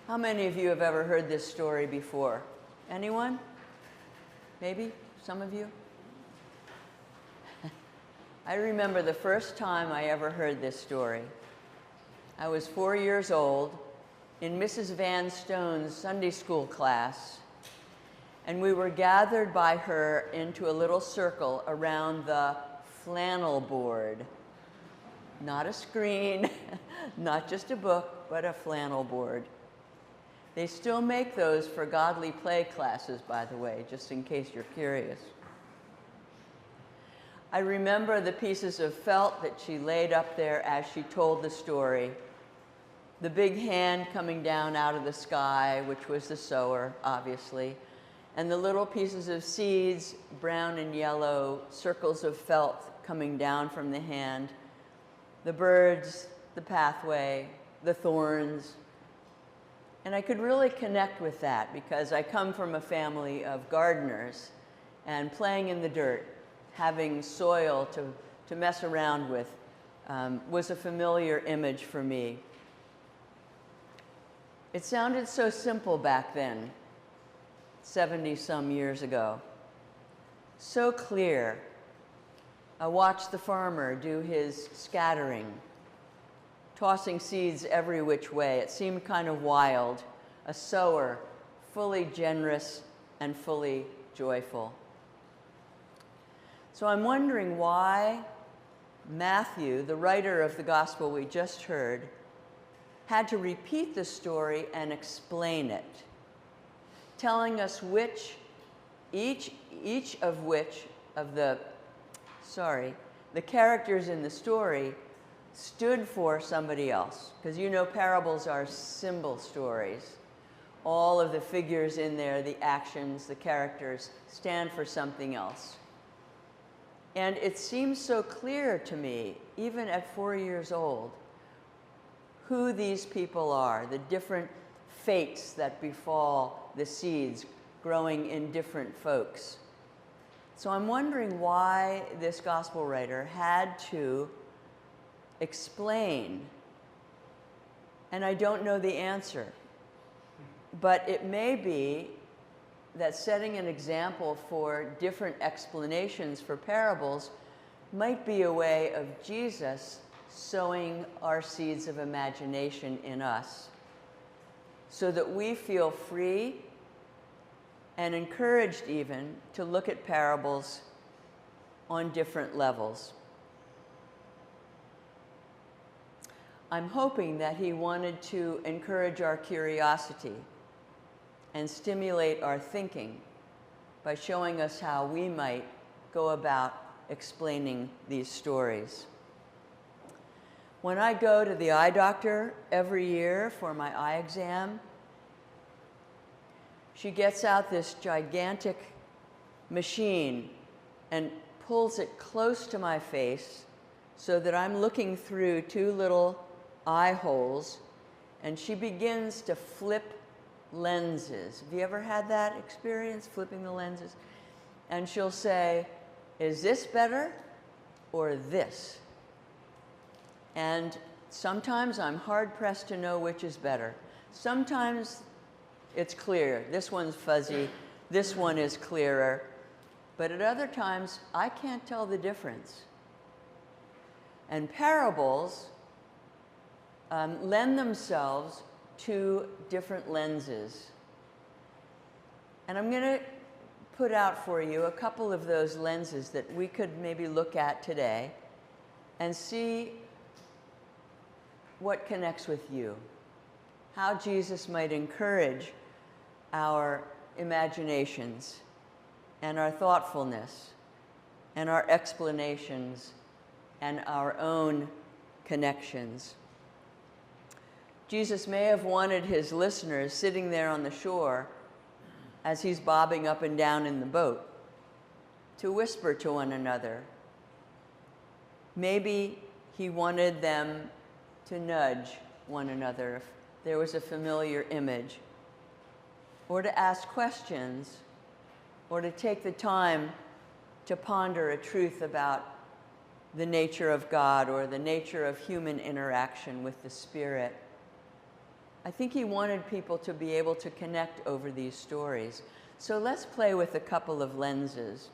How many of you have ever heard this story before? Anyone? Maybe? Some of you? I remember the first time I ever heard this story. I was 4 years old in Mrs. Van Stone's Sunday school class, and we were gathered by her into a little circle around the flannel board. Not a screen, not just a book, but a flannel board. They still make those for godly play classes, by the way, just in case you're curious. I remember the pieces of felt that she laid up there as she told the story. The big hand coming down out of the sky, which was the sower, obviously, and the little pieces of seeds, brown and yellow, circles of felt coming down from the hand, the birds, the pathway, the thorns. And I could really connect with that because I come from a family of gardeners, and playing in the dirt, having soil to mess around with, was a familiar image for me. It sounded so simple back then, 70-some years ago. So clear. I watched the farmer do his scattering, tossing seeds every which way. It seemed kind of wild. A sower, fully generous and fully joyful. So I'm wondering why Matthew, the writer of the gospel we just heard, had to repeat the story and explain it, telling us each of the characters in the story stood for somebody else. Because you know parables are symbol stories. All of the figures in there, the actions, the characters, stand for something else. And it seems so clear to me, even at 4 years old, who these people are, the different fates that befall the seeds growing in different folks. So I'm wondering why this gospel writer had to explain, and I don't know the answer, but it may be that setting an example for different explanations for parables might be a way of Jesus sowing our seeds of imagination in us so that we feel free and encouraged even to look at parables on different levels. I'm hoping that he wanted to encourage our curiosity and stimulate our thinking by showing us how we might go about explaining these stories. When I go to the eye doctor every year for my eye exam, she gets out this gigantic machine and pulls it close to my face so that I'm looking through two little eye holes, and she begins to flip lenses. Have you ever had that experience, flipping the lenses? And she'll say, is this better or this? And sometimes I'm hard-pressed to know which is better. Sometimes it's clear. This one's fuzzy. This one is clearer. But at other times, I can't tell the difference. And parables lend themselves to different lenses. And I'm going to put out for you a couple of those lenses that we could maybe look at today and see what connects with you, how Jesus might encourage our imaginations and our thoughtfulness and our explanations and our own connections. Jesus may have wanted his listeners sitting there on the shore as he's bobbing up and down in the boat to whisper to one another. Maybe he wanted them to nudge one another if there was a familiar image, or to ask questions, or to take the time to ponder a truth about the nature of God or the nature of human interaction with the Spirit. I think he wanted people to be able to connect over these stories. So let's play with a couple of lenses.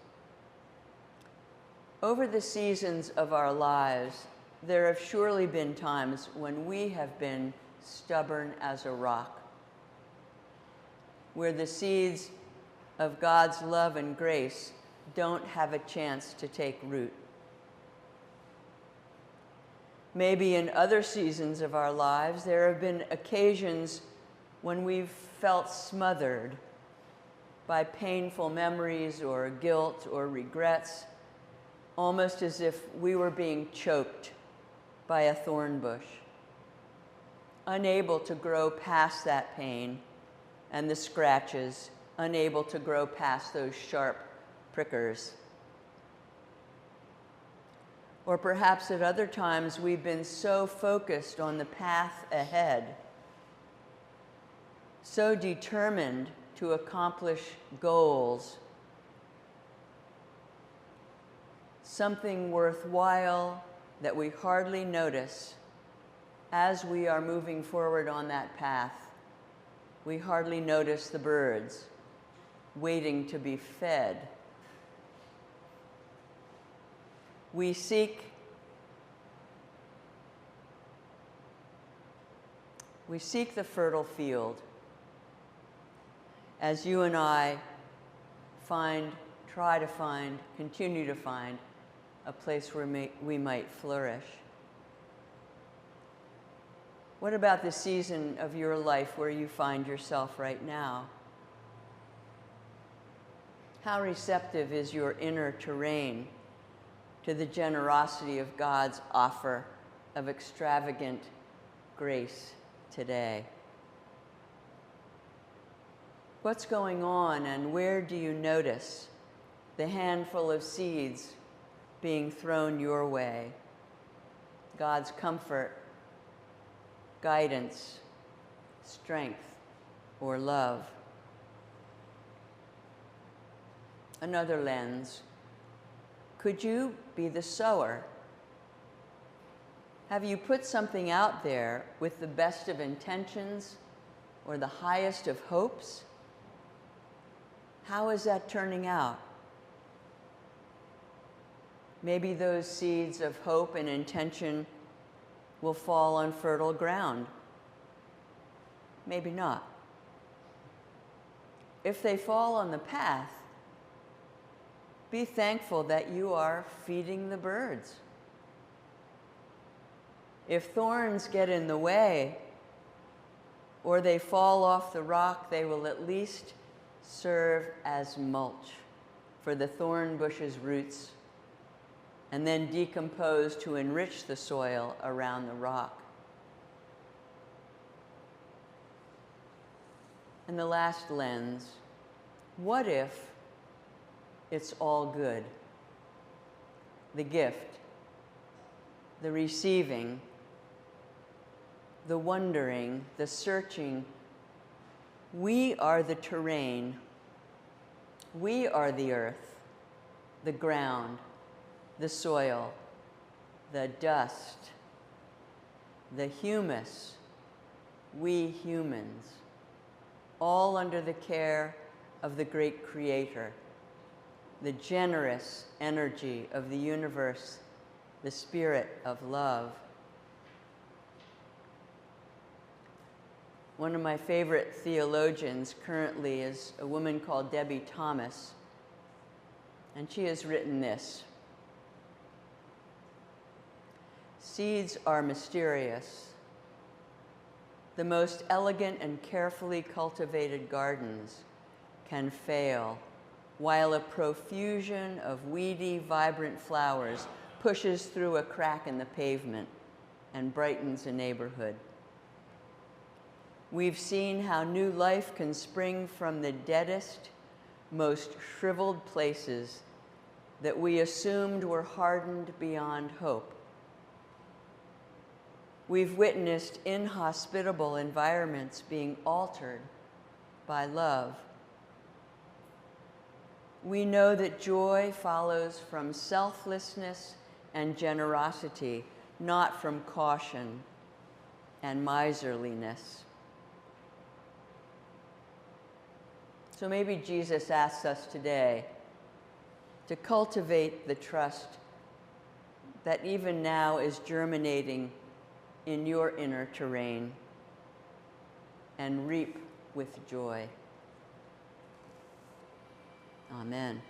Over the seasons of our lives, there have surely been times when we have been stubborn as a rock, where the seeds of God's love and grace don't have a chance to take root. Maybe in other seasons of our lives, there have been occasions when we've felt smothered by painful memories or guilt or regrets, almost as if we were being choked by a thorn bush, unable to grow past that pain and the scratches, unable to grow past those sharp prickers. Or perhaps at other times we've been so focused on the path ahead, so determined to accomplish goals, something worthwhile that we hardly notice as we are moving forward on that path. We hardly notice the birds waiting to be fed. We seek the fertile field as you and I try to find, continue to find a place where we might flourish. What about the season of your life where you find yourself right now? How receptive is your inner terrain to the generosity of God's offer of extravagant grace today? What's going on, and where do you notice the handful of seeds being thrown your way? God's comfort, guidance, strength, or love. Another lens. Could you be the sower? Have you put something out there with the best of intentions or the highest of hopes? How is that turning out? Maybe those seeds of hope and intention will fall on fertile ground. Maybe not. If they fall on the path, be thankful that you are feeding the birds. If thorns get in the way, or they fall off the rock, they will at least serve as mulch for the thorn bush's roots, and then decompose to enrich the soil around the rock. And the last lens, what if it's all good? The gift, the receiving, the wondering, the searching. We are the terrain. We are the earth, the ground, the soil, the dust, the humus, we humans, all under the care of the great Creator, the generous energy of the universe, the spirit of love. One of my favorite theologians currently is a woman called Debbie Thomas, and she has written this: seeds are mysterious. The most elegant and carefully cultivated gardens can fail, while a profusion of weedy, vibrant flowers pushes through a crack in the pavement and brightens a neighborhood. We've seen how new life can spring from the deadest, most shriveled places that we assumed were hardened beyond hope. We've witnessed inhospitable environments being altered by love. We know that joy follows from selflessness and generosity, not from caution and miserliness. So maybe Jesus asks us today to cultivate the trust that even now is germinating in your inner terrain and reap with joy. Amen.